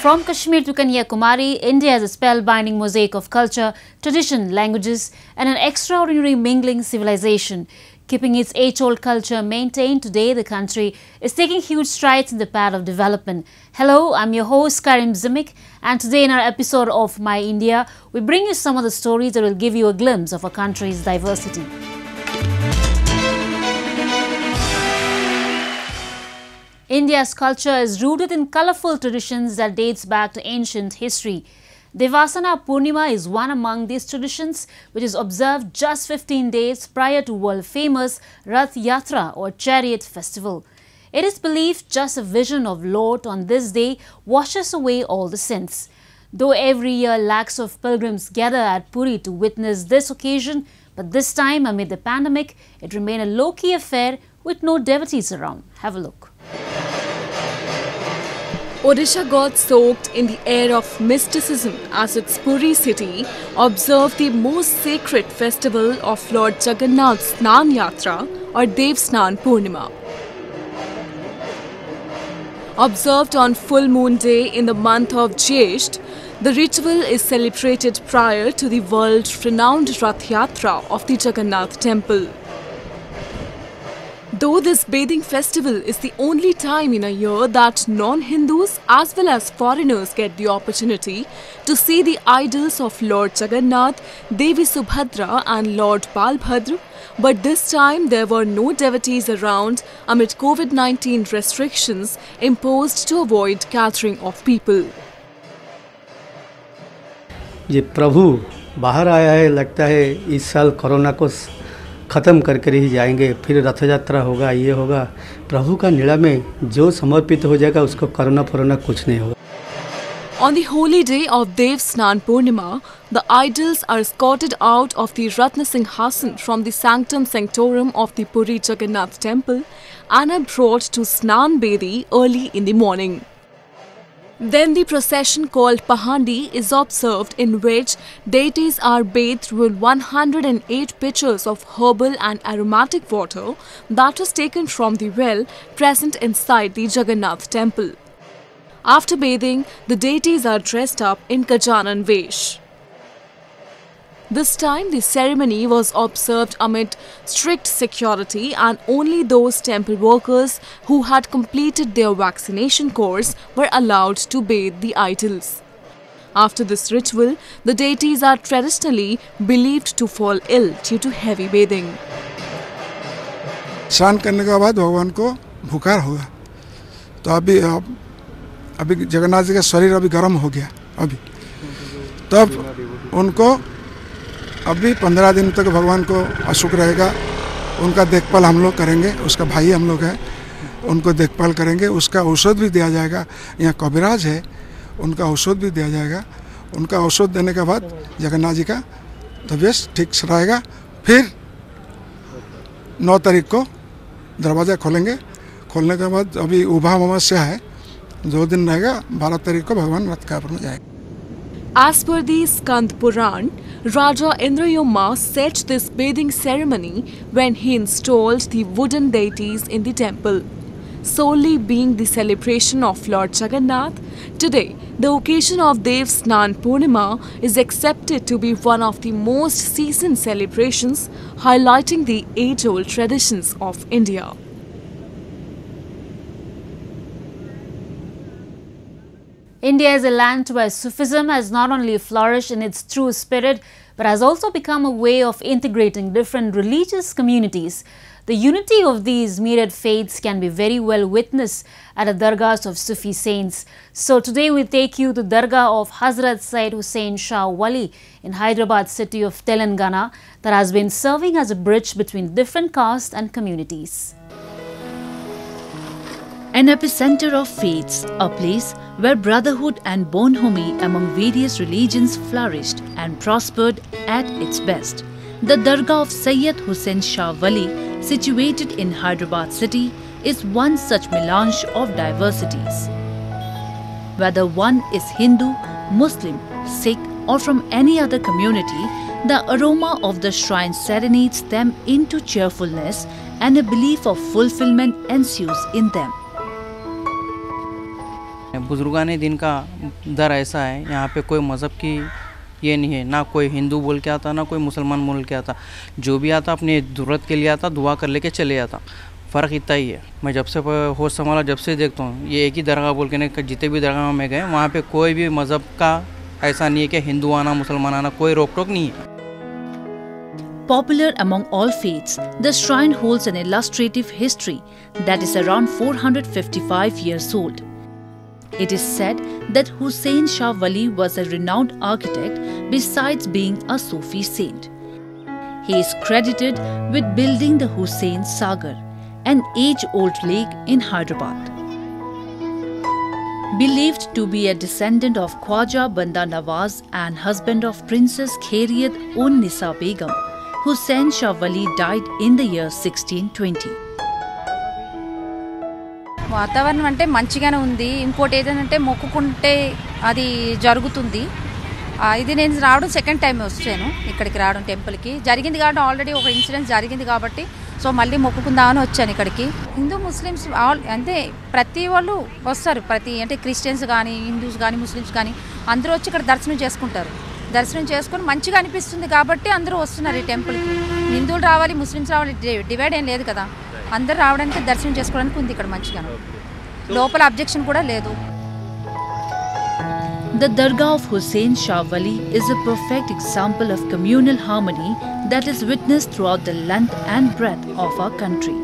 From Kashmir to Kanyakumari, India is a spellbinding mosaic of culture, tradition, languages and an extraordinary mingling civilization. Keeping its age-old culture maintained, today the country is taking huge strides in the path of development. Hello, I'm your host Karim Zimik, and today in our episode of My India, we bring you some of the stories that will give you a glimpse of our country's diversity. India's culture is rooted in colourful traditions that dates back to ancient history. Devasana Purnima is one among these traditions, which is observed just 15 days prior to world-famous Rath Yatra or Chariot Festival. It is believed just a vision of Lord on this day washes away all the sins. Though every year lakhs of pilgrims gather at Puri to witness this occasion, but this time amid the pandemic, it remained a low-key affair with no devotees around. Have a look. Odisha got soaked in the air of mysticism as its Puri city observed the most sacred festival of Lord Jagannath's Snan Yatra or Devasana Purnima. Observed on full moon day in the month of Jyeshtha, the ritual is celebrated prior to the world-renowned Rath Yatra of the Jagannath temple. Though this bathing festival is the only time in a year that non-Hindus as well as foreigners get the opportunity to see the idols of Lord Jagannath, Devi Subhadra and Lord Balbhadra, but this time there were no devotees around amid COVID-19 restrictions imposed to avoid gathering of people. ये प्रभु बाहर आया है, लगता है इस साल corona को ख़त्म करके ही जाएंगे, फिर रथ यात्रा होगा, ये होगा। प्रभु का नीड़ा में जो समर्पित हो जाएगा उसको कोरोना फोरोना कुछ नहीं होगा। On the holy day of Devasana Purnima, the idols are escorted out of the Ratna Singhasan from the Sanctum Sanctorum of the Puri Jagannath temple and are brought to Snan Bedi early in the morning. Then the procession called Pahandi is observed, in which deities are bathed with 108 pitchers of herbal and aromatic water that was taken from the well present inside the Jagannath temple. After bathing, the deities are dressed up in Gajanan Vesh. This time, the ceremony was observed amid strict security and only those temple workers who had completed their vaccination course were allowed to bathe the idols. After this ritual, the deities are traditionally believed to fall ill due to heavy bathing. स्नान करने के बाद भगवान को बुखार होगा, तो अभी जगन्नाथ जी का शरीर अभी गर्म हो गया, अभी तब उनको अभी 15 दिन तक भगवान को अशुक रहेगा। उनका देखभाल हम लोग करेंगे, उसका भाई हम लोग हैं, उनको देखभाल करेंगे। उसका औषध भी दिया जाएगा, यहाँ कविराज है, उनका औषध भी दिया जाएगा। उनका औषध देने के बाद जगन्नाथ जी का तबीयत ठीक से रहेगा। फिर 9 तारीख को दरवाज़ा खोलेंगे। खोलने के बाद अभी उभा अमावस्या है, 2 दिन रहेगा। 12 तारीख को भगवान रथ कापर में जाएगा। As per the Skand Puran, Raja Indrayoma set this bathing ceremony when he installed the wooden deities in the temple. Solely being the celebration of Lord Jagannath, today the occasion of Devasana Purnima is accepted to be one of the most seasoned celebrations, highlighting the age-old traditions of India. India is a land where Sufism has not only flourished in its true spirit, but has also become a way of integrating different religious communities. The unity of these myriad faiths can be very well witnessed at the dargahs of Sufi saints. So today we take you to Dargah of Hazrat Syed Hussain Shah Wali in Hyderabad city of Telangana that has been serving as a bridge between different castes and communities. An epicenter of faiths, a place where brotherhood and bonhomie among various religions flourished and prospered at its best. The Dargah of Syed Hussain Shah Wali, situated in Hyderabad city, is one such melange of diversities. Whether one is Hindu, Muslim, Sikh or from any other community, the aroma of the shrine serenades them into cheerfulness and a belief of fulfillment ensues in them. बुजुर्गाने दिन का दर ऐसा है, यहाँ पे कोई मज़हब की ये नहीं है, ना कोई हिंदू बोल के आता ना कोई मुसलमान बोल के आता, जो भी आता अपनी ज़रूरत के लिए आता, दुआ कर लेके चले आता। फ़र्क इतना ही है। मैं जब से होश संभाला जब से देखता हूँ ये एक ही दरगाह बोल के नहीं, जितने भी दरगाह में गए वहाँ पे कोई भी मज़हब का ऐसा नहीं है कि हिंदू आना मुसलमान आना, कोई रोक टोक नहीं है। Popular among all faiths, the shrine holds an illustrative history that is around 455 years old. It is said that Hussain Shah Wali was a renowned architect besides being a Sufi saint. He is credited with building the Hussain Sagar, an age-old lake in Hyderabad. Believed to be a descendant of Khwaja Banda Nawaz and husband of Princess Khairiyat Un Nisa Begum, Hussain Shah Wali died in the year 1620. వాతావరణం అంటే మంచిగానే ఉంది. ఇంకోటి ఏదంటే మొక్కుకుంటే అది జరుగుతుంది. ఇది నేను రావడం సెకండ్ టైం వచ్చాను ఇక్కడికి రావడం టెంపుల్కి. జరిగింది కాబట్టి ఆల్రెడీ ఒక ఇన్సిడెంట్ జరిగింది కాబట్టి సో మళ్ళీ మొక్కుకుందామని వచ్చాను ఇక్కడికి. హిందూ ముస్లిమ్స్ అంటే ప్రతి వాళ్ళు వస్తారు, ప్రతి అంటే క్రిస్టియన్స్ కానీ హిందూస్ కానీ ముస్లిమ్స్ కానీ అందరూ వచ్చి ఇక్కడ దర్శనం చేసుకుంటారు. దర్శనం చేసుకొని మంచిగా అనిపిస్తుంది కాబట్టి అందరూ వస్తున్నారు ఈ టెంపుల్కి. హిందువులు రావాలి ముస్లిమ్స్ రావాలి డివైడ్ ఏం లేదు కదా, అందరూ రావడానికి దర్శనం చేసుకోవడానికి ఉంది ఇక్కడ మంచిగా, లోపల అబ్జెక్షన్ కూడా లేదు. The Dargah of Hussain Shah Wali is a perfect example of communal harmony that is witnessed throughout the length and breadth of our country.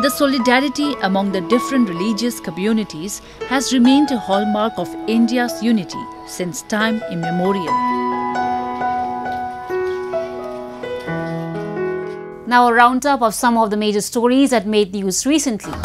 The solidarity among the different religious communities has remained a hallmark of India's unity since time immemorial. Now a roundup of some of the major stories that made news recently.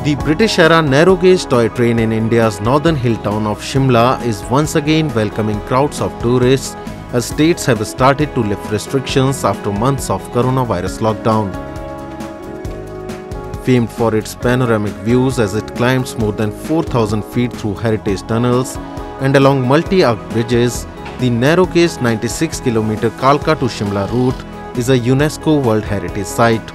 The British-era narrow-gauge toy train in India's northern hill town of Shimla is once again welcoming crowds of tourists as states have started to lift restrictions after months of coronavirus lockdown. Famed for its panoramic views as it climbs more than 4,000 feet through heritage tunnels and along multi-arc bridges, the narrow-gauge 96-km Kalka to Shimla route is a UNESCO World Heritage Site.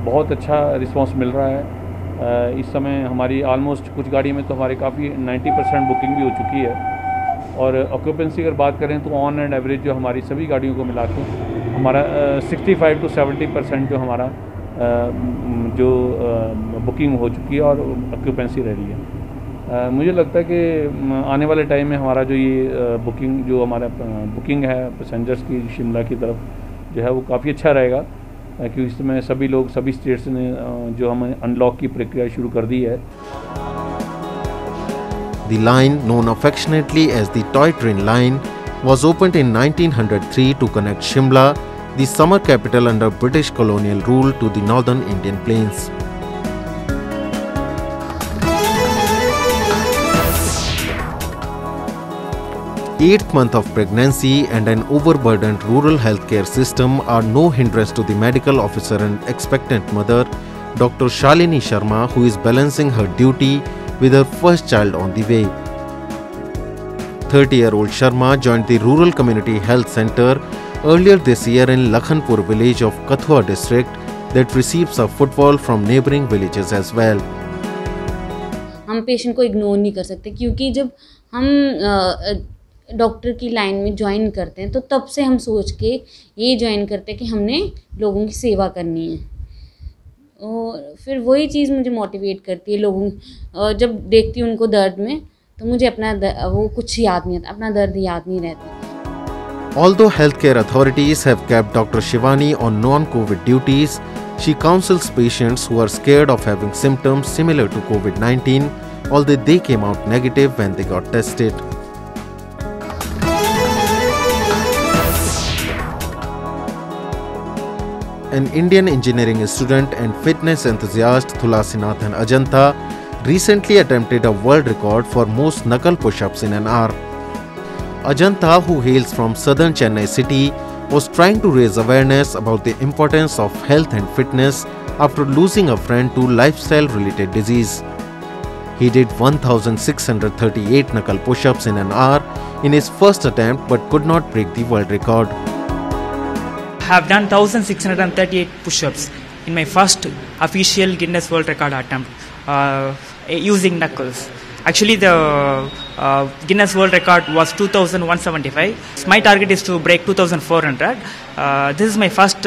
बहुत अच्छा response मिल रहा है। इस समय हमारी almost कुछ गाड़ी में तो हमारे काफ़ी 90% बुकिंग भी हो चुकी है और ऑक्यूपेंसी अगर बात करें तो ऑन एंड एवरेज जो हमारी सभी गाड़ियों को मिला के हमारा 65 to 70% जो हमारा जो बुकिंग हो चुकी है और ऑक्यूपेंसी रह रही है। मुझे लगता है कि आने वाले टाइम में हमारा जो ये बुकिंग जो हमारा बुकिंग है पैसेंजर्स की शिमला की तरफ जो है वो काफ़ी अच्छा रहेगा, क्योंकि इस समय सभी लोग सभी स्टेट्स ने जो हमें अनलॉक की प्रक्रिया शुरू कर दी है। The line, known affectionately as the Toy Train Line, was opened in 1903 to connect Shimla, the summer capital under British colonial rule, to the northern Indian plains. Eighth month of pregnancy and an overburdened rural healthcare system are no hindrance to the medical officer and expectant mother, Dr. Shalini Sharma, who is balancing her duty with her first child on the way. 30-year-old Sharma joined the Rural Community Health Center earlier this year in Lakhanpur village of Kathua district that receives a footfall from neighboring villages as well. हम patient को ignore नहीं कर सकते, क्योंकि जब हम doctor की line में ज्वाइन करते हैं तो तब से हम सोच के ये ज्वाइन करते हैं कि हमने लोगों की सेवा करनी है, और फिर वही चीज़ मुझे मोटिवेट करती है। लोगों जब देखती हूँ उनको दर्द में तो मुझे अपना वो कुछ याद नहीं आता, अपना दर्द याद नहीं रहता। Although healthcare authorities have kept Dr. Shivani on non-COVID duties, she counsels patients who are scared of having symptoms similar to COVID-19, although they came out negative when they got tested. An Indian engineering student and fitness enthusiast, Thulasinathan Ajanta, recently attempted a world record for most knuckle push-ups in an hour. Ajanta, who hails from southern Chennai city, was trying to raise awareness about the importance of health and fitness after losing a friend to lifestyle-related disease. He did 1,638 knuckle push-ups in an hour in his first attempt but could not break the world record. have done 1,638 push-ups in my first official Guinness World Record attempt using knuckles. Actually, the Guinness World Record was 2,175. My target is to break 2,400. This is my first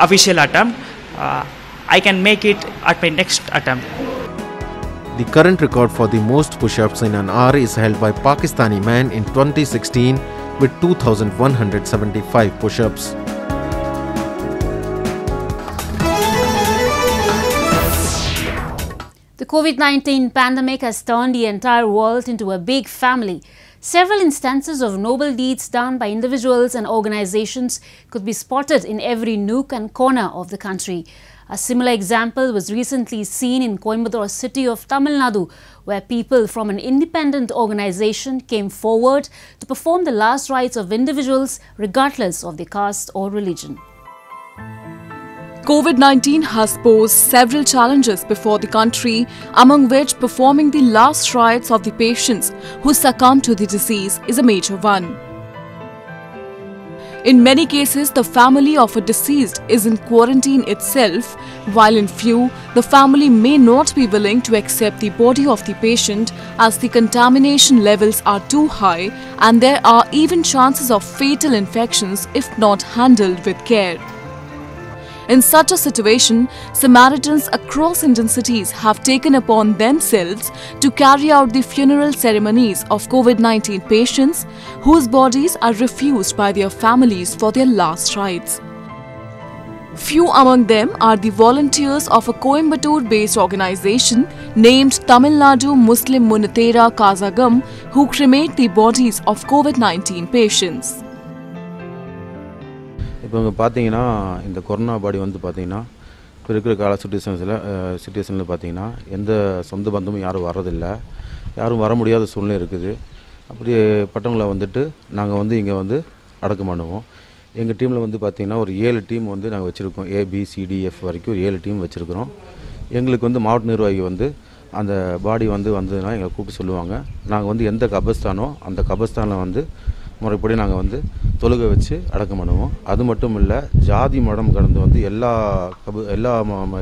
official attempt. I can make it at my next attempt. The current record for the most push-ups in an hour is held by Pakistani man in 2016 with 2,175 push-ups. The COVID-19 pandemic has turned the entire world into a big family. Several instances of noble deeds done by individuals and organizations could be spotted in every nook and corner of the country. A similar example was recently seen in Coimbatore city of Tamil Nadu, where people from an independent organization came forward to perform the last rites of individuals regardless of their caste or religion. COVID-19 has posed several challenges before the country, among which performing the last rites of the patients who succumbed to the disease is a major one. In many cases, the family of a deceased is in quarantine itself, while in few, the family may not be willing to accept the body of the patient as the contamination levels are too high and there are even chances of fatal infections if not handled with care. In such a situation, Samaritans across Indian cities have taken upon themselves to carry out the funeral ceremonies of COVID-19 patients whose bodies are refused by their families for their last rites. Few among them are the volunteers of a Coimbatore-based organization named Tamil Nadu Muslim Munatera Kazhagam, who cremate the bodies of COVID-19 patients. இப்போ பார்த்தீங்கன்னா இந்த corona பாடி வந்து பார்த்தீங்கன்னா இப்போ இருக்கிற கால சிச்சுவேஷனில் பார்த்தீங்கன்னா எந்த சொந்த பந்தமும் யாரும் வர்றதில்லை, யாரும் வர முடியாத சூழ்நிலை இருக்குது. அப்படி பட்டவங்களை வந்துட்டு நாங்கள் வந்து இங்கே வந்து அடக்கம் பண்ணுவோம். எங்கள் டீமில் வந்து பார்த்திங்கன்னா ஒரு 7 டீம் வந்து நாங்கள் வச்சுருக்கோம். ABCDF வரைக்கும் ஒரு 7 டீம் வச்சுருக்கிறோம். எங்களுக்கு வந்து மாவட்ட நிர்வாகி வந்து அந்த பாடி வந்ததுன்னா எங்களை கூப்பிட்டு சொல்லுவாங்க. நாங்கள் வந்து எந்த கபஸ்தானோ அந்த கபஸ்தானில் வந்து முறைப்படி நாங்கள் வந்து தொழுகை வச்சு அடக்கம் பண்ணுவோம். அது மட்டும் இல்லை, ஜாதி மடம் கடந்து வந்து எல்லா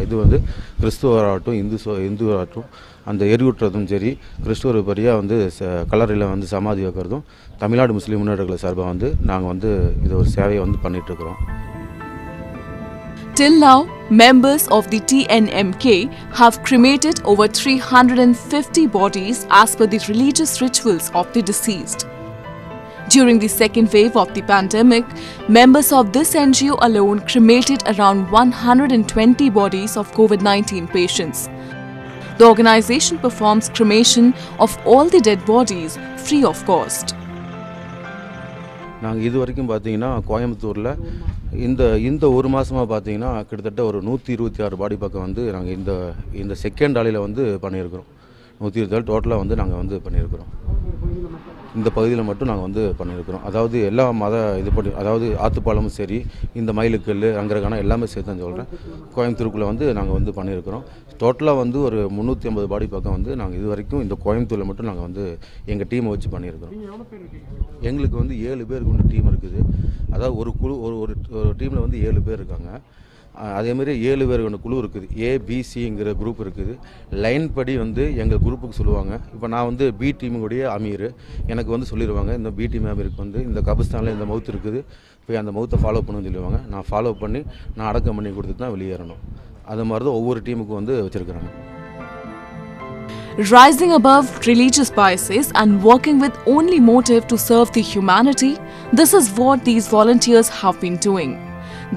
இது வந்து கிறிஸ்துவராகட்டும் இந்துவராகட்டும் அந்த எரியூட்டுறதும் சரி, கிறிஸ்துவர் படியாக வந்து கல்லறையில் வந்து சமாதி வைக்கிறதும் தமிழ்நாடு முஸ்லீம் முன்னேற்றங்கள் சார்பாக வந்து நாங்கள் வந்து இது ஒரு சேவையை வந்து பண்ணிகிட்ருக்குறோம். Till now, members of the TNMK have cremated over 350 bodies as per the religious rituals of the deceased. During the second wave of the pandemic, members of this NGO alone cremated around 120 bodies of COVID-19 patients. The organization performs cremation of all the dead bodies free of cost. நாங்கள் இது வரைக்கும் பார்த்தீங்கன்னா கோயம்புத்தூரில் இந்த ஒரு மாதமாக பார்த்தீங்கன்னா கிட்டத்தட்ட ஒரு 126 பாடி பக்கம் வந்து நாங்கள் இந்த செகண்ட் ஆலையில் வந்து பண்ணியிருக்கிறோம். 127 டோட்டலாக வந்து நாங்கள் வந்து பண்ணியிருக்கிறோம். இந்த பகுதியில் மட்டும் நாங்கள் வந்து பண்ணியிருக்கிறோம். அதாவது எல்லா இது பண்ணி, அதாவது ஆத்துப்பாலமும் சரி, இந்த மயிலுக்கல் அங்கரகானா எல்லாமே சேர்த்து தான் சொல்கிறேன். கோயம்புத்தூருக்குள்ளே வந்து நாங்கள் வந்து பண்ணியிருக்கிறோம். டோட்டலாக வந்து ஒரு 350 பாடி பக்கம் வந்து நாங்கள் இது வரைக்கும் இந்த கோயம்புத்தூரில் மட்டும் நாங்கள் வந்து எங்கள் டீமை வச்சு பண்ணியிருக்கிறோம். எங்களுக்கு வந்து 7 பேர் கொண்ட டீம் இருக்குது. அதாவது ஒரு குழு ஒரு டீமில் வந்து 7 பேர் இருக்காங்க. அதேமாதிரி 7 பேர் கொண்ட குழு இருக்குது. ABCங்கிற குரூப் இருக்குது. லைன் படி வந்து எங்கள் குரூப்புக்கு சொல்லுவாங்க. இப்போ நான் வந்து B டீமுடைய அமீர், எனக்கு வந்து சொல்லிடுவாங்க இந்த B டீம் அமீருக்கு வந்து இந்த கபிஸ்தானில் இந்த மவுத் இருக்குது, போய் அந்த மவுத்தை ஃபாலோ பண்ணுன்னு சொல்லுவாங்க. நான் ஃபாலோ பண்ணி நான் அடக்கம் பண்ணி கொடுத்துட்டு தான் வெளியேறணும். அது மாதிரி தான் ஒவ்வொரு டீமுக்கும் வந்து வச்சுருக்குறாங்க. Rising above religious biases and working with only motive to serve the humanity, this is what these volunteers have been doing.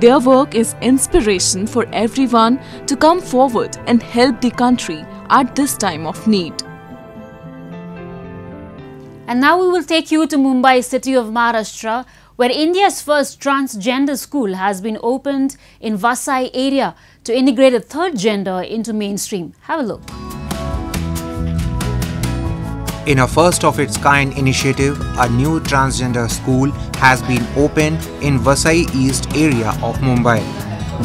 Their work is inspiration for everyone to come forward and help the country at this time of need. And now we will take you to Mumbai, city of Maharashtra, where India's first transgender school has been opened in Vasai area to integrate a third gender into mainstream. Have a look. In a first-of-its-kind initiative, a new transgender school has been opened in Vasai East area of Mumbai.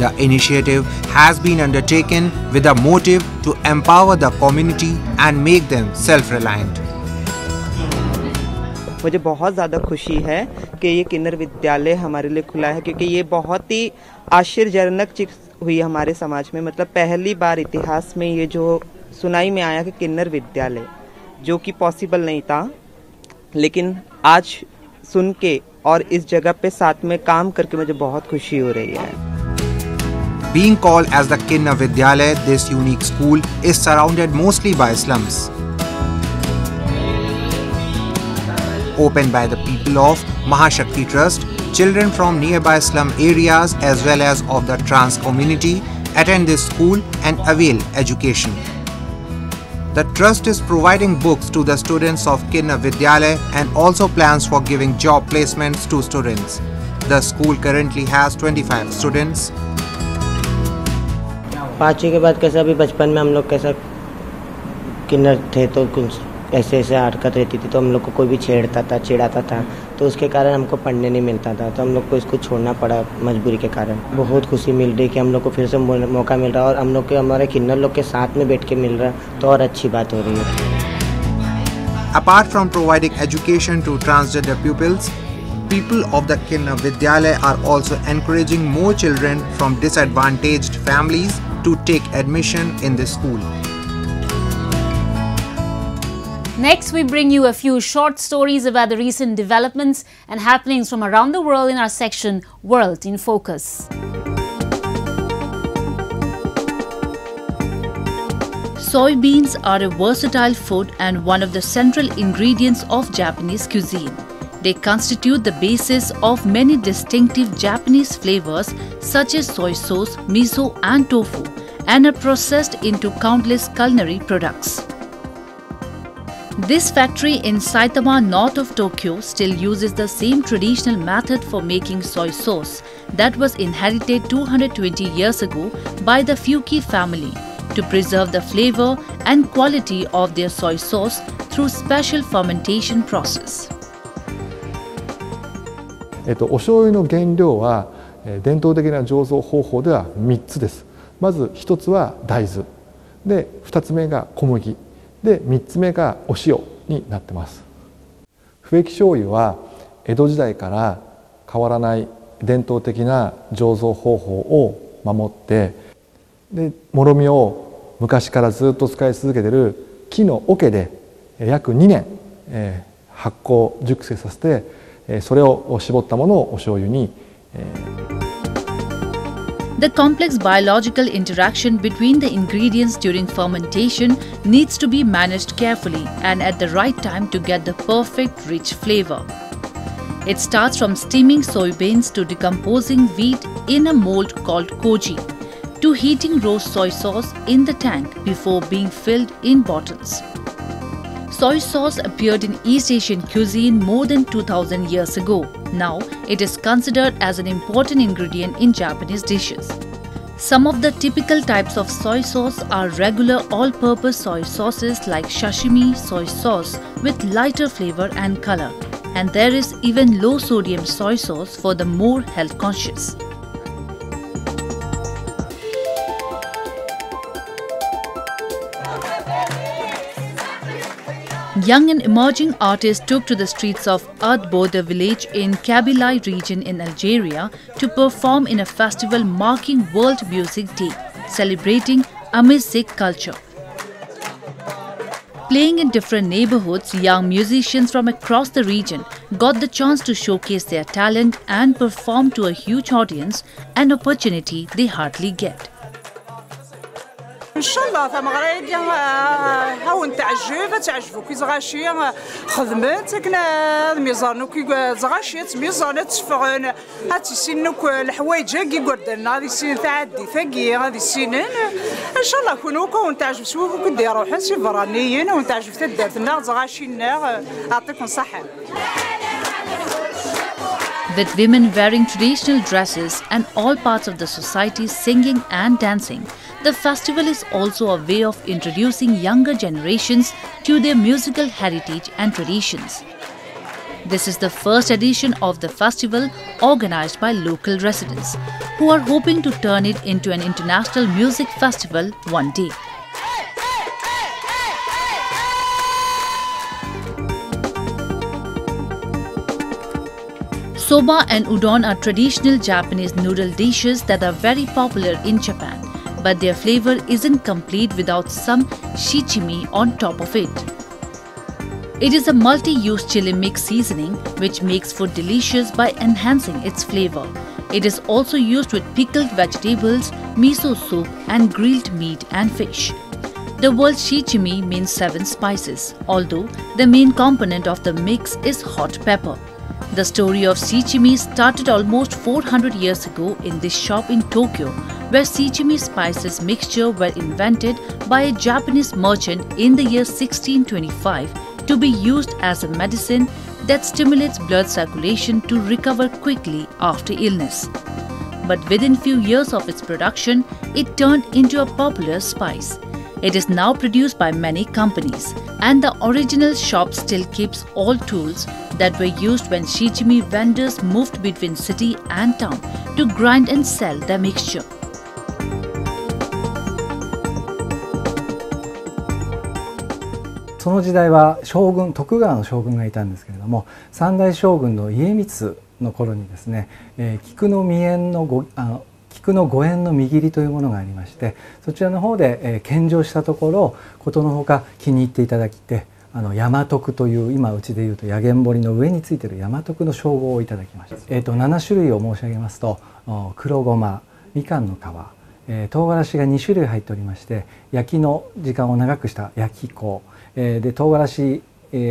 The initiative has been undertaken with a motive to empower the community and make them self-reliant. मुझे बहुत ज़्यादा खुशी है कि ये किन्नर विद्यालय हमारे लिए खुला है, क्योंकि ये बहुत ही आश्चर्यजनक चीज हुई हमारे समाज में। मतलब पहली बार इतिहास में ये जो सुनाई में आया कि किन्नर विद्यालय, जो कि पॉसिबल नहीं था, लेकिन आज सुन के और इस जगह पे साथ में काम करके मुझे बहुत खुशी हो रही है। Being called as the Kinnar Vidyalaya, this unique school is surrounded mostly by slums. Opened by the people of Mahashakti Trust, children from nearby slum areas as well as of the trans community attend this school and avail education. The trust is providing books to the students of Kinnar Vidyalaya and also plans for giving job placements to students. The school currently has 25 students. 5वीं के बाद कैसा, अभी बचपन में हम लोग कैसा किन्नर थे तो कुछ ऐसे ऐसे हरकत रहती थी, तो हम लोग को कोई भी छेड़ता था, चिढ़ाता था, तो उसके कारण हमको पढ़ने नहीं मिलता था, तो हम लोग को इसको छोड़ना पड़ा मजबूरी के कारण। बहुत खुशी मिल रही कि हम लोग को फिर से मौका मिल रहा है और हम लोग के हमारे किन्नर लोग के साथ में बैठ के मिल रहा है, तो और अच्छी बात हो रही है। Apart from providing education to transgender pupils, people of the Kinnar Vidyalaya are also encouraging more children from disadvantaged families to take admission in this school. Next, we bring you a few short stories about the recent developments and happenings from around the world in our section, World in Focus. Soybeans are a versatile food and one of the central ingredients of Japanese cuisine. They constitute the basis of many distinctive Japanese flavors such as soy sauce, miso and tofu, and are processed into countless culinary products. This factory in Saitama, north of Tokyo, still uses the same traditional method for making soy sauce that was inherited 220 years ago by the Fuki family to preserve the flavor and quality of their soy sauce through special fermentation process. お醤油の原料は伝統的な醸造方法では3つです。まず1つは大豆で、2つ目が小麦で、3つ目がお塩になってます。不液醤油は江戸時代から変わらない伝統的な醸造方法を守って、でもろみを昔からずっと使い続けている木の桶で約2年発酵熟成させて、それを絞ったものをお醤油に。The complex biological interaction between the ingredients during fermentation needs to be managed carefully and at the right time to get the perfect rich flavor. It starts from steaming soybeans to decomposing wheat in a mold called koji, to heating roast soy sauce in the tank before being filled in bottles. Soy sauce appeared in East Asian cuisine more than 2000 years ago. Now, it is considered as an important ingredient in Japanese dishes. Some of the typical types of soy sauce are regular all-purpose soy sauces like sashimi soy sauce with lighter flavor and color. And there is even low-sodium soy sauce for the more health-conscious. Young and emerging artists took to the streets of Ardboda village in Kabylie region in Algeria to perform in a festival marking World Music Day, celebrating Amazigh culture. Playing in different neighborhoods, young musicians from across the region got the chance to showcase their talent and perform to a huge audience, an opportunity they hardly get. ان شاء الله ثم غادي هاون تعجب تعجبك زغاشي خدمت كنا ميزانو كي زغاشيت ميزانات تفغن هاتي سينوك الحوايج كي قردنا هذه سين تعدي ثقي هذه السنين ان شاء الله كونوا كون تعجب سوق كدي روحنا سيفرانيين ونتعجب تدارتنا زغاشينا يعطيكم صحه. With women wearing traditional dresses and all parts of the society singing and dancing, the festival is also a way of introducing younger generations to their musical heritage and traditions. This is the first edition of the festival organized by local residents, who are hoping to turn it into an international music festival one day. Soba and udon are traditional Japanese noodle dishes that are very popular in Japan, but their flavor isn't complete without some shichimi on top of it. It is a multi-use chili mix seasoning which makes food delicious by enhancing its flavor. It is also used with pickled vegetables, miso soup and grilled meat and fish. The word shichimi means 7 spices, although the main component of the mix is hot pepper. The story of shichimi started almost 400 years ago in this shop in Tokyo, where shichimi spices mixture were invented by a Japanese merchant in the year 1625 to be used as a medicine that stimulates blood circulation to recover quickly after illness. But within few years of its production, it turned into a popular spice. It is now produced by many companies, and the original shop still keeps all tools that were used when shichimi vendors moved between city and town to grind and sell the mixture. その時代は将軍、徳川の将軍がいたんですけれども、三代将軍の家光の頃にですね、菊の御縁の御縁の見切りというものがありまして、そちらの方で献上したところ、ことのほか気に入っていただきて、山徳という今うちでいうとやげん堀の上についている山徳の称号をいただきました。7種類を申し上げますと、黒ごま、みかんの皮、唐辛子が2種類入っておりまして、焼きの時間を長くした焼き粉、で唐辛子、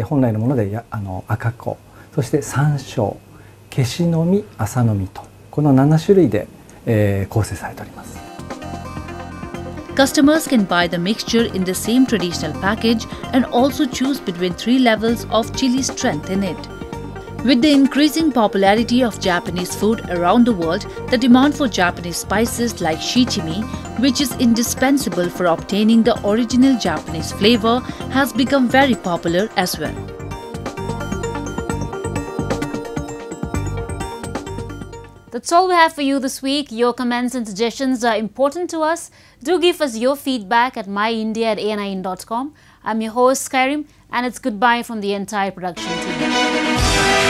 本来のもので赤粉、そして山椒、ケシの実、麻の実とこの7種類で、構成されております。Customers can buy the mixture in the same traditional package and also choose between 3 levels of chili strength in it. With the increasing popularity of Japanese food around the world, the demand for Japanese spices like shichimi, which is indispensable for obtaining the original Japanese flavor, has become very popular as well. That's all we have for you this week. Your comments and suggestions are important to us. Do give us your feedback at myindia@anin.com. I'm your host, Skyrim, and it's goodbye from the entire production team.